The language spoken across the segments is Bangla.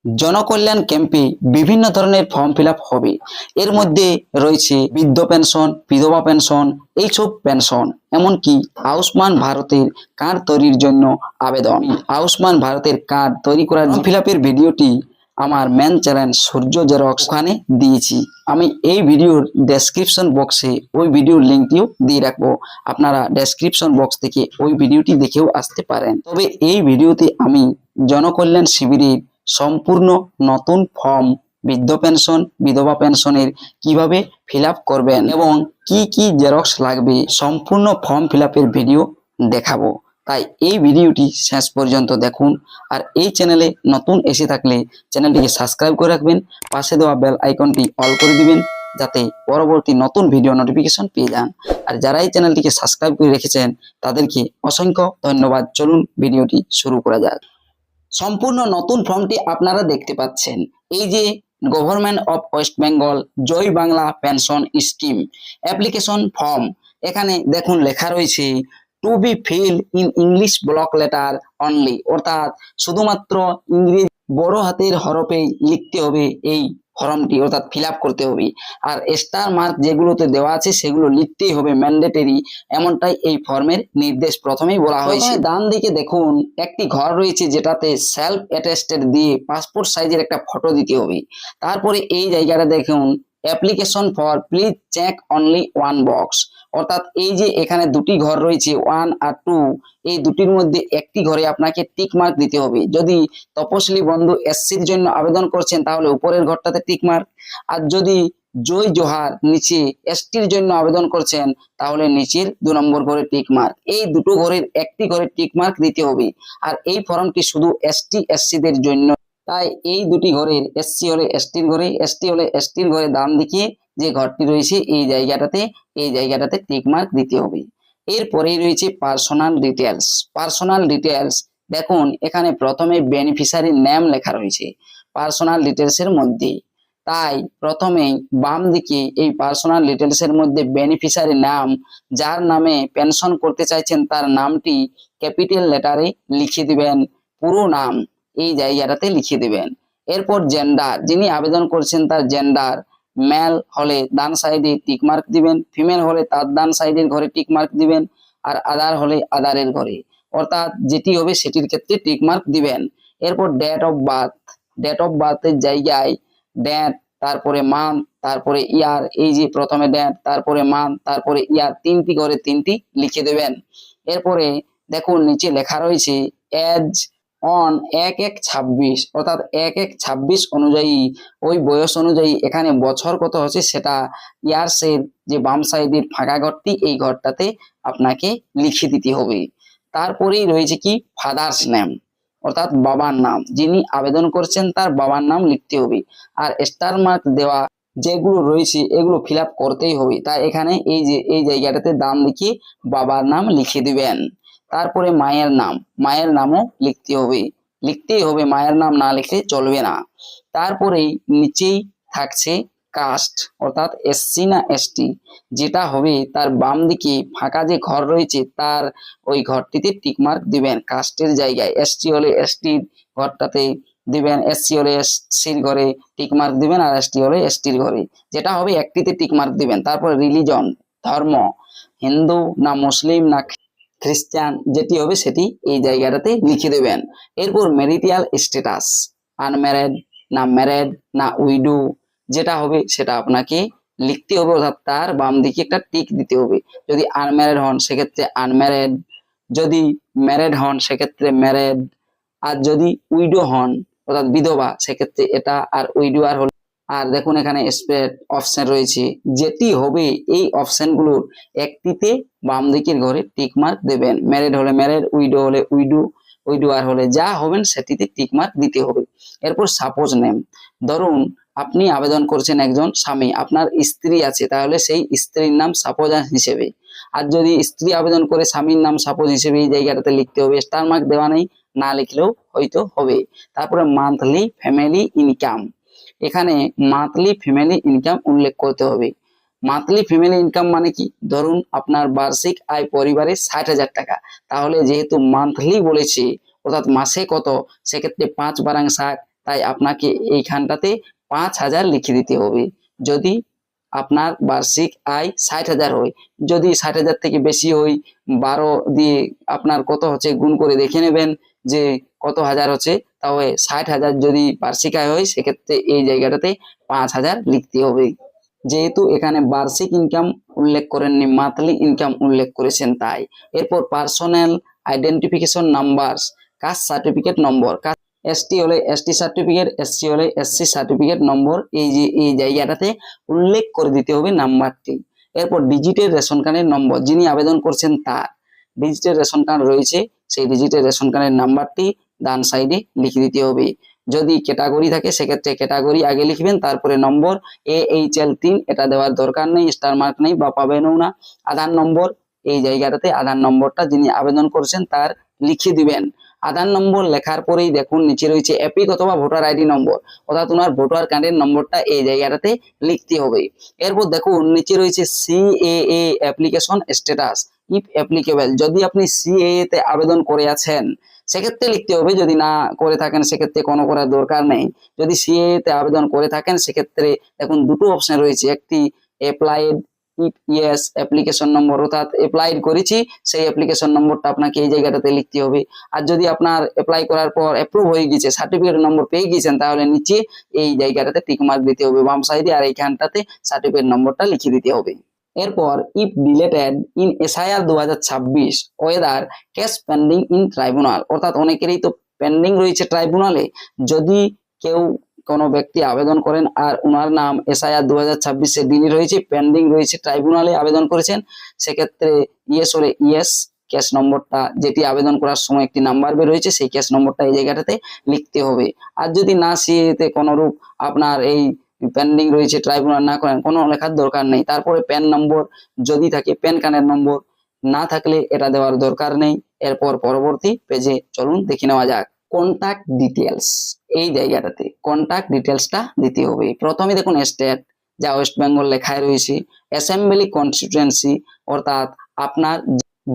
জনকল্যাণ ক্যাম্পে বিভিন্ন ধরনের ফর্ম ফিল আপ হবে। এর মধ্যে রয়েছে বৃদ্ধ পেনশন, বিধবা পেনশন, এইসব পেনশন, এমনকি আয়ুষ্মান ভারতের কার্ড তৈরির জন্য আবেদন। আয়ুষ্মান ভারতের কার্ড তৈরি করার ফিল আপের ভিডিওটি আমার মেন চ্যানেল সূর্য জেরক্স ওখানে দিয়েছি। আমি এই ভিডিওর ডেসক্রিপশন বক্সে ওই ভিডিওর লিঙ্কটিও দিয়ে রাখবো। আপনারা ডেসক্রিপশন বক্স থেকে ওই ভিডিওটি দেখেও আসতে পারেন। তবে এই ভিডিওতে আমি জনকল্যাণ শিবিরের সম্পূর্ণ নতুন ফর্ম বৃদ্ধ পেনশন, বিধবা পেনশনের কিভাবে ফিল আপ করবেন এবং কি কি জেরক্স লাগবে সম্পূর্ণ ফর্ম ফিল আপের ভিডিও দেখাবো। তাই এই ভিডিওটি শেষ পর্যন্ত দেখুন। আর এই চ্যানেলে নতুন এসে থাকলে চ্যানেলটিকে সাবস্ক্রাইব করে রাখবেন, পাশে দেওয়া বেল আইকনটি অল করে দিবেন যাতে পরবর্তী নতুন ভিডিও নোটিফিকেশন পেয়ে যান। আর যারা এই চ্যানেলটিকে সাবস্ক্রাইব করে রেখেছেন তাদেরকে অসংখ্য ধন্যবাদ। চলুন ভিডিওটি শুরু করা যাক। সম্পূর্ণ নতুন ফর্মটি আপনারা দেখতে পাচ্ছেন। এই যে government of West Bengal Joy Bangla pension scheme application form, এখানে দেখুন লেখা রয়েছে to be fill in English block letter only, অর্থাৎ শুধুমাত্র ইংরেজি বড় হাতের হরফেই লিখতে হবে এই ফর্মটি, অর্থাৎ ফিল আপ করতে হবে। আর স্টার মার্ক যেগুলোতে দেওয়া আছে সেগুলো লিখতেই হবে, ম্যান্ডেটরি, এমনটাই এই ফর্মের নির্দেশ প্রথমেই বলা হয়েছে। ডান দিকে দেখুন একটি ঘর রয়েছে যেটাতে সেলফ অ্যাটেস্টেড দিয়ে পাসপোর্ট সাইজের একটা ফটো দিতে হবে। তারপরে এই জায়গাটা দেখুন application for please check only one box, অর্থাৎ এই যে এখানে দুটি ঘর রয়েছে 1 আর 2, এই দুটির মধ্যে একটি ঘরে আপনাকে টিক মার্ক দিতে হবে। যদি তপশিলি বন্ধু এসসির জন্য আবেদন করছেন তাহলে উপরের ঘরটাতে টিক মার্ক, আর যদি জয় জোহার নিচে এসটির জন্য আবেদন করছেন তাহলে নিচের 2 নম্বর ঘরে টিক মার্ক। এই দুটো ঘরের একটি ঘরে টিক মার্ক দিতে হবে। আর এই ফর্মটি শুধু এসটি এসসিদের জন্য, তাই এই দুটি ঘরের এসসি হলে এসটির ঘরে, এসটি হলে এসটির ঘরে ডান দিকে যে ঘরটি রয়েছে এই জায়গাটাতে টিক মার্ক দিতে হবে। এরপরেই রয়েছে পার্সোনাল ডিটেলস। পার্সোনাল ডিটেলস দেখুন এখানে প্রথমে বেনিফিশিয়ারি নেম লেখা রয়েছে পার্সোনাল ডিটেলস এর মধ্যে, তাই প্রথমেই বাম দিকে এই পার্সোনাল ডিটেলস এর মধ্যে বেনিফিশিয়ারি নাম, যার নামে পেনশন করতে চাইছেন তার নামটি ক্যাপিটাল লেটারে লিখে দিবেন, পুরো নাম এই জায়গাটাতে লিখে দিবেন। এরপর জেন্ডার, যিনি আবেদন করছেন তার জেন্ডার, মেল হলে ডান সাইডে টিক মার্ক দিবেন, ফিমেল হলে তার ডান সাইডের ঘরে টিক মার্ক দিবেন, আর আদার হলে আদারের ঘরে, অর্থাৎ যেটি হবে সেটির ক্ষেত্রে টিক মার্ক দিবেন। এরপর date of birth, date of বার্থের জায়গায় ডেট, তারপরে মান্থ, তারপরে ইয়ার, এই যে প্রথমে ডেট, তারপরে মান্থ, তারপরে ইয়ার, তিনটি ঘরে তিনটি লিখে দেবেন। এরপরে দেখুন নিচে লেখা রয়েছে এজ অন 1/1/26, অর্থাৎ 1/1/26 অনুযায়ী ওই বয়স অনুযায়ী এখানে বছর কত হচ্ছে সেটা ইয়ার্সের যে বাম সাইডের ফাঁকা ঘরটি এই ঘরটাতে আপনাকে লিখে দিতে হবে। তারপরেই রয়েছে কি ফাদার্স নেম, অর্থাৎ বাবার নাম, যিনি আবেদন করছেন তার বাবার নাম লিখতে হবে। আর স্টার মার্ক দেওয়া যেগুলো রয়েছে এগুলো ফিল আপ করতেই হবে, তাই এখানে এই যে এই জায়গাটাতে ডান দিকে বাবার নাম লিখে দিবেন। তারপরে মায়ের নাম, মায়ের নামও লিখতেই হবে, মায়ের নাম না লিখলে চলবে না। তারপরেই নিচেই থাকছে কাস্ট, অর্থাৎ এসসি না এসটি, যেটা হবে তার বাম দিকে ফাঁকা যে ঘর রয়েছে তার ওই ঘরটিতে টিকমার্ক দিবেন কাস্টের জায়গায়। এসটি হলে এসটির ঘরটাতে দিবেন, এসসি হলে এসসির ঘরে টিকমার্ক দিবেন, আর এসটি হলে এসটির ঘরে, যেটা হবে একটিতে টিকমার্ক দিবেন। তারপর রিলিজন, ধর্ম, হিন্দু না মুসলিম না খ্রিস্টান, যেটি হবে সেটি এই জায়গাটাতে লিখে দেবেন। এরপর ম্যারিটাল স্ট্যাটাস, আনম্যারিড না ম্যারিড না উইডো, যেটা হবে সেটা আপনাকে লিখতে হবে, অর্থাৎ তার বাম দিকে একটা টিক দিতে হবে। যদি আনম্যারিড হন সেক্ষেত্রে আনম্যারিড, যদি ম্যারিড হন সেক্ষেত্রে ম্যারিড, আর যদি উইডো হন অর্থাৎ বিধবা সেক্ষেত্রে এটা, আর উইডো আর হলে। আর দেখুন এখানে স্প্রেড অপশন রয়েছে, যেটি হবে এই অপশনগুলোর একটিতে বাম দিকের ঘরে টিক মার্ক দেবেন। ম্যারিড হলে ম্যারিড, উইডো হলে উইডো আর হলে যা হবেন সেটিতে টিক মার্ক দিতে হবে। এরপর সাপোজ নেম, ধরুন আপনি আবেদন করছেন একজন স্বামী, আপনার স্ত্রী আছে, তাহলে সেই স্ত্রীর নাম সাপোজ হিসেবে, আর যদি স্ত্রী আবেদন করে স্বামীর নাম সাপোজ হিসেবে এই জায়গাটাতে লিখতে হবে। স্টার মার্ক দেওয়া নেই, না লিখলেও হয়তো হবে। তারপরে মান্থলি ফ্যামিলি ইনকাম, এখানে মান্থলি ফ্যামিলি ইনকাম উল্লেখ করতে হবে। মান্থলি ফ্যামিলি ইনকাম মানে কি, ধরুন আপনার বার্ষিক আয় পরিবারে 60,000 টাকা, তাহলে যেহেতু মান্থলি বলেছে অর্থাৎ মাসে কত, সেক্ষেত্রে 5 বারাং 60, তাই আপনাকে এইখানটাতে 5,000 লিখে দিতে হবে। যদি আপনার বার্ষিক আয় 60,000 হয়, যদি 60,000 থেকে বেশি হয় 12 দিয়ে আপনার কত হচ্ছে গুণ করে দেখে নেবেন যে কত হাজার হচ্ছে। তাহলে 60,000 যদি বার্ষিক আয় হয় সেক্ষেত্রে এই জায়গাটাতে 5,000 লিখতে হবে। যেহেতু এখানে বার্ষিক ইনকাম উল্লেখ করেননি, মান্থলি ইনকাম উল্লেখ করেছেন তাই। এরপর personal identification number, caste certificate নম্বর, এসটি হলে এসটি সার্টিফিকেট, এসসি হলে এসসি সার্টিফিকেট নম্বর, এই যে এই জায়গাটাতে উল্লেখ করে দিতে হবে নাম্বারটি। এরপর ডিজিটের রেশন কার্ডের নম্বর, যিনি আবেদন করছেন তার ডিজিটের রেশন কার্ড রয়েছে, সেই ডিজিটের রেশন কার্ডের নাম্বারটি ডান সাইডে লিখে দিতে হবে। যদি ক্যাটাগরি থাকে সেক্ষেত্রে ক্যাটাগরি আগে লিখবেন, তারপরে নম্বর। AHL3 এটা দেওয়ার দরকার নেই, স্টার মার্ক নেই বা পাবেনও না। আধার নম্বর, এই জায়গাটাতে আধার নম্বরটা যিনি আবেদন করছেন তার লিখে দিবেন। আধার নম্বর লেখার পরেই দেখুন নিচে রয়েছে এপিক অথবা ভোটার আইডি নম্বর, অর্থাৎ ওনার ভোটার কার্ডের নম্বরটা এই জায়গাটাতে লিখতে হবে। এরপর দেখুন নিচে রয়েছে CAA application status if applicable, যদি আপনি CAA তে আবেদন করে আছেন সেক্ষেত্রে লিখতে হবে, যদি না করে থাকেন সেক্ষেত্রে কোনো করার দরকার নেই। যদি CAA তে আবেদন করে থাকেন সেক্ষেত্রে দেখুন দুটো অপশন রয়েছে, একটি অ্যাপ্লাইড ইফ ইয়েস অ্যাপ্লিকেশন নম্বর, অর্থাৎ অ্যাপ্লাইড করেছি সেই অ্যাপ্লিকেশন নম্বরটা আপনাকে এই জায়গাটাতে লিখতে হবে। আর যদি আপনার অ্যাপ্লাই করার পর অ্যাপ্রুভ হয়ে গেছে, সার্টিফিকেট নম্বর পেয়ে গেছেন, তাহলে নিচে এই জায়গাটাতে টিক মার্ক দিতে হবে বাম সাইডে, আর এইখানটাতে সার্টিফিকেট নম্বরটা লিখে দিতে হবে। এরপর if deleted in SIR 2026 weather case pending in tribunal, অর্থাৎ অনেকেরই তো পেন্ডিং রয়েছে ট্রাইব্যুনালে। যদি কেউ কোনো ব্যক্তি আবেদন করেন আর ওনার নাম SIR 2026 ডিলিট হয়েছে, পেন্ডিং রয়েছে, ট্রাইব্যুনালে আবেদন করেছেন, সেক্ষেত্রে ইয়েস হলে ইয়েস, কেস নম্বরটা যেটি আবেদন করার সময় একটি নাম্বার বের হয়েছে সেই কেস নম্বরটা এই জায়গাটাতে লিখতে হবে। আর যদি না সিএতে কোনোরূপ আপনার এই পেন্ডিং রয়েছে ট্রাইব্যুনাল না করেন, কোনো লেখার দরকার নেই। তারপরে প্যান নম্বর যদি থাকে, প্যান কার্ডের নম্বর না থাকলে এটা দেওয়ার দরকার নেই। এরপর পরবর্তী পেজে চলুন দেখে নেওয়া যাক। কন্টাক্ট ডিটেলস, এই জায়গাটাতে কন্টাক্ট ডিটেলসটা দিতে হবে। প্রথমে দেখুন স্টেট, যা ওয়েস্ট বেঙ্গল লেখায় রয়েছে। অ্যাসেম্বলি কনস্টিটুয়েন্সি, অর্থাৎ আপনার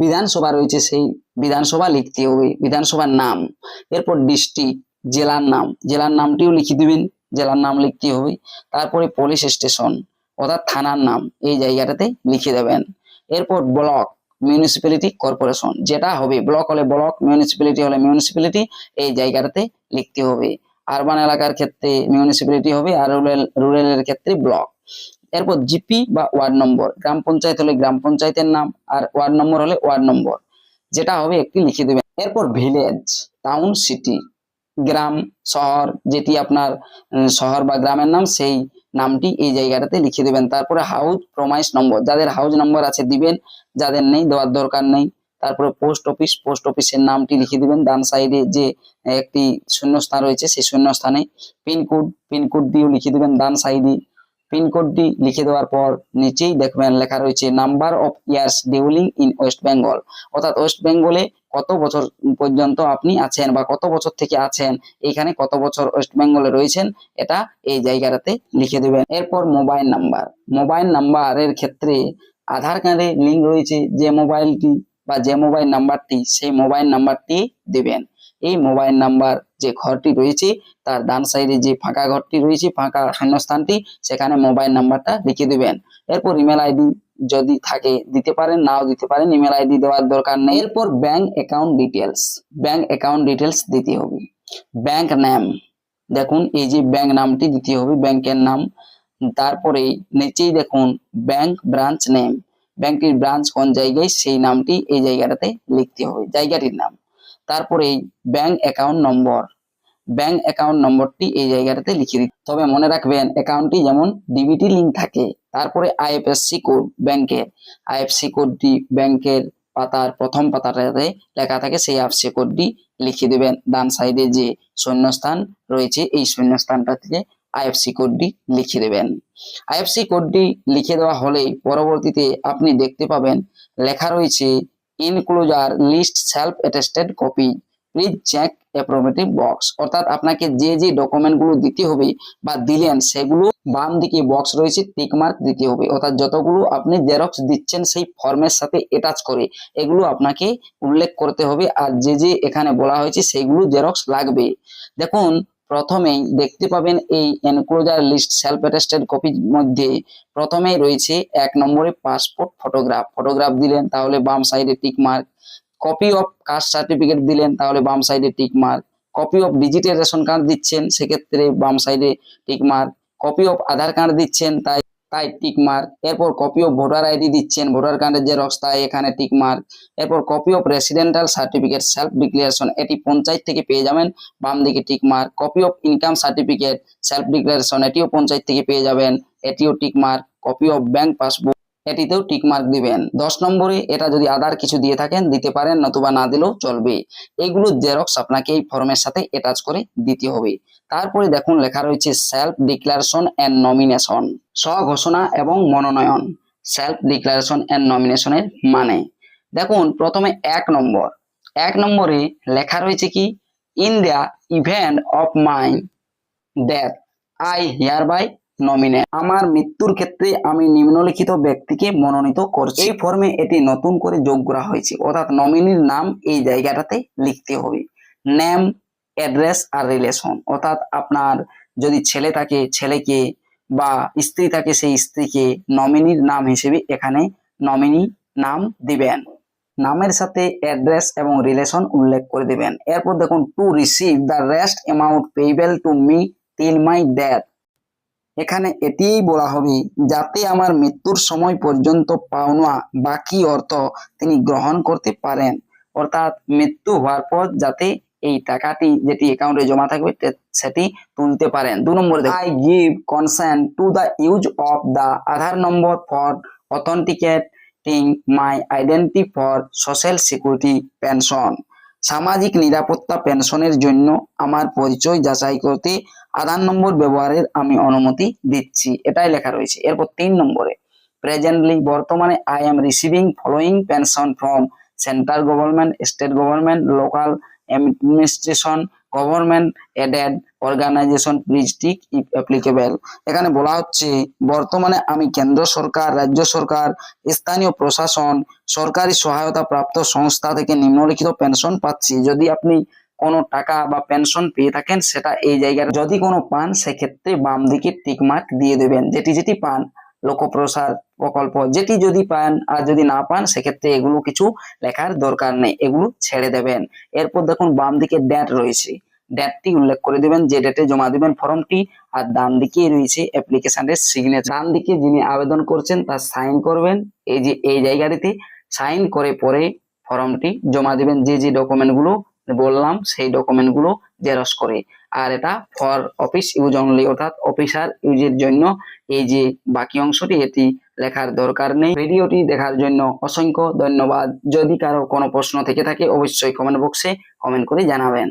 বিধানসভা রয়েছে সেই বিধানসভা লিখতে হবে, বিধানসভার নাম। এরপর ডিস্ট্রিক্ট, জেলার নাম, জেলার নামটিও লিখে দিবেন, জেলার নাম লিখতে হবে। তারপরে পুলিশ স্টেশন অর্থাৎ থানার নাম এই জায়গাটাতে লিখে দেবেন। এরপর ব্লক, মিউনিসিপ্যালিটি, কর্পোরেশন, যেটা হবে ব্লক হলে ব্লক, মিউনিসিপ্যালিটি হলে মিউনিসিপ্যালিটি এই জায়গাটাতে লিখতে হবে। আরবান এলাকার ক্ষেত্রে মিউনিসিপ্যালিটি হবে, আর রুরালের ক্ষেত্রে ব্লক। এরপর জিপি বা ওয়ার্ড নম্বর, গ্রাম পঞ্চায়েত হলে গ্রাম পঞ্চায়েতের নাম, আর ওয়ার্ড নম্বর হলে ওয়ার্ড নম্বর, যেটা হবে একটি লিখে দেবেন। এরপর ভিলেজ, টাউন, সিটি, গ্রাম, শহর, যেটি আপনার শহর বা গ্রামের নাম সেই নামটি এই জায়গাটাতে লিখে দেবেন। তারপরে হাউস প্রমাইস নম্বর, যাদের হাউস নম্বর আছে দিবেন, যাদের নেই দেওয়ার দরকার নেই। তারপরে পোস্ট অফিস, পোস্ট অফিসের নামটি লিখে দিবেন ডান সাইডে যে একটি শূন্যস্থান রয়েছে সেই শূন্যস্থানে। পিনকোড, পিনকোড দিয়েও লিখে দিবেন ডান সাইডে। পিনকোডটি লিখে দেওয়ার পর নিচেই দেখবেন লেখা রয়েছে number of years dwelling in West Bengal, অর্থাৎ ওয়েস্ট বেঙ্গলে কত বছর পর্যন্ত আপনি আছেন বা কত বছর থেকে আছেন, এইখানে কত বছর ওয়েস্ট বেঙ্গলে রয়েছেন এটা এই জায়গাটাতে লিখে দেবেন। এরপর মোবাইল নাম্বার, মোবাইল নাম্বারের ক্ষেত্রে আধার কার্ডে লিঙ্ক রয়েছে যে মোবাইলটি বা যে মোবাইল নাম্বারটি, সেই মোবাইল নাম্বারটি দেবেন। এই মোবাইল নাম্বার যে ঘরটি রয়েছে তার ডান সাইডে যে ফাঁকা ঘরটি রয়েছে, ফাঁকা শূন্যস্থানটি, সেখানে মোবাইল নাম্বারটা লিখে দিবেন। এরপর ইমেল আইডি যদি থাকে দিতে পারেন, নাও দিতে পারেন, ইমেল আইডি দেওয়ার দরকার নেই। এরপর bank account details, bank account details দিতে হবে। ব্যাংক নেম, দেখুন এই যে ব্যাংক নামটি দিতে হবে, ব্যাংকের নাম। তারপরে নিচেই দেখুন ব্যাংক ব্রাঞ্চ নেম, ব্যাংকটির ব্রাঞ্চ কোন জায়গায় সেই নামটি এই জায়গাটাতে লিখতে হবে, জায়গাটির নাম। তারপরে bank account number, bank account নম্বরটি এই জায়গাটাতে লিখে দিতে, তবে মনে রাখবেন অ্যাকাউন্টটি যেমন ডিবিটি লিঙ্ক থাকে। তারপরে আইএফএসসি কোড, ব্যাংকের আইএফসি কোডটি ব্যাংকের পাতার প্রথম পাতাটাতে লেখা থাকে, সেই আইএফসি কোডটি লিখে দেবেন। ডান সাইডে যে শূন্যস্থান রয়েছে এই শূন্যস্থানটাতে আইএফসি কোডটি লিখে দেবেন। আইএফসি কোডটি লিখে দেওয়া হলে পরবর্তীতে আপনি দেখতে পাবেন লেখা রয়েছে enclosure list self attested copy, please check appropriate box, অর্থাৎ আপনাকে যে যে ডকুমেন্ট গুলো দিতে হবে বা দিলেন সেগুলো বাম দিকে বক্স রয়েছে টিক মার্ক দিতে হবে, অর্থাৎ যতগুলো আপনি জেরক্স দিচ্ছেন সেই ফর্মের সাথে অ্যাটাচ করে এগুলো আপনাকে উল্লেখ করতে হবে, আর যে যে এখানে বলা হয়েছে সেগুলো জেরক্স লাগবে। দেখুন প্রথমেই দেখতে পাবেন এই এনক্লোজার লিস্ট সেলফ অ্যাটেস্টেড কপির মধ্যে প্রথমেই রয়েছে 1 নম্বরে পাসপোর্ট ফটোগ্রাফ দিলেন তাহলে বাম সাইডে tick mark. Copy of caste certificate দিলেন তাহলে বাম সাইডে tick mark. Copy of digital ration card দিচ্ছেন সেক্ষেত্রে বাম সাইডে tick mark. Copy of Aadhaar card দিচ্ছেন তাই টিক মার্ক। এরপর কপি অফ ভোটার আইডি দিচ্ছেন, ভোটার কার্ডের জেরক্স তাই এখানে টিক মার্ক। এরপর copy of residential certificate self declaration, এটি পঞ্চায়েত থেকে পেয়ে যাবেন, বাম দিকে tick mark. Copy of income certificate self declaration, এটিও পঞ্চায়েত থেকে পেয়ে যাবেন, এটিও tick mark. Copy of bank passbook, এটিতেও টিক মার্ক দিবেন। 10 নম্বরে এটা যদি আদার কিছু দিয়ে থাকেন দিতে পারেন, নতুবা না দিলেও চলবে। এইগুলো জেরক্স আপনাকে এই ফর্মের সাথে অ্যাটাচ করে দিতে হবে। তারপরে দেখুন লেখা রয়েছে সেলফ ডিক্লারেশন এন্ড নমিনেশন, স্বঘোষণা এবং মনোনয়ন। সেলফ ডিক্লারেশন এন্ড নমিনেশনের মানে দেখুন প্রথমে 1 নম্বরে লেখা রয়েছে কি, in the event of my death I hereby বাই নমিনেট, আমার মৃত্যুর ক্ষেত্রে আমি নিম্নলিখিত ব্যক্তিকে মনোনীত করছি। এই ফর্মে এটি নতুন করে যোগ করা হয়েছে, অর্থাৎ নমিনির নাম এই জায়গাটাতে লিখতে হবে। নেম, অ্যাড্রেস আর রিলেশন, অর্থাৎ আপনার যদি ছেলে থাকে ছেলেকে বা স্ত্রী থাকে সেই স্ত্রীকে নমিনির নাম হিসেবে এখানে নমিনি নাম দিবেন। নামের সাথে অ্যাড্রেস এবং রিলেশন উল্লেখ করে দিবেন। এরপর দেখুন to receive the rest amount payable to me till my death, এখানে এটিই বলা হবে যাতে আমার মৃত্যুর সময় পর্যন্ত পাওনা বাকি অর্থ তিনি গ্রহণ করতে পারেন, অর্থাৎ মৃত্যু হওয়ার পর যাতে এই টাকাটি যেটি অ্যাকাউন্টে জমা থাকবে সেটি তুলতে পারেন। 2 নম্বরে I give consent to the use of the Aadhaar number for authenticating my identity for social security pension, সামাজিক নিরাপত্তা পেনশনের জন্য আমার পরিচয় যাচাই করতে আধার নম্বর ব্যবহারের আমি অনুমতি দিচ্ছি, এটাই লেখা রয়েছে। এরপর 3 নম্বরে প্রেজেন্টলি বর্তমানে I am receiving following pension from central government, state government, local administration, government aided organisation district if applicable. এখানে বলা হচ্ছে বর্তমানে আমি কেন্দ্র সরকার, রাজ্য সরকার, স্থানীয় প্রশাসন, সরকারি সহায়তা প্রাপ্ত সংস্থা থেকে নিম্নলিখিত পেনশন পাচ্ছি। যদি আপনি কোনো টাকা বা পেনশন পেয়ে থাকেন সেটা এই জায়গায়, যদি কোনো পান সেক্ষেত্রে বাম দিকে টিক মার্ক দিয়ে দেবেন, যেটি পান, লোকপ্রসার প্রকল্প যেটি যদি পান, আর যদি না পান সেক্ষেত্রে এগুলো কিছু লেখার দরকার নেই, এগুলো ছেড়ে দেবেন। এরপর দেখুন বাম দিকে ডেট রয়েছে, ডেটটি উল্লেখ করে দিবেন যে ডেটে জমা দিবেন ফর্মটি, আর ডান দিকে রয়েছে অ্যাপ্লিকেশনের সিগনেচার, ডান দিকে যিনি আবেদন করছেন তার সাইন করবেন এই যে এই জায়গাটিতে, সাইন করে পরে ফর্মটি জমা দিবেন। যে ডকুমেন্টগুলো বললাম সেই ডকুমেন্টগুলো জেরক্স করে। আর এটা ফর অফিস ইউজ অনলি, অর্থাৎ অফিসার ইউজের জন্য এই যে বাকি অংশটি এটি লেখার দরকার নেই। ভিডিওটি দেখার জন্য অসংখ্য ধন্যবাদ। যদি কারো কোনো প্রশ্ন থেকে থাকে অবশ্যই কমেন্ট বক্সে কমেন্ট করে জানাবেন।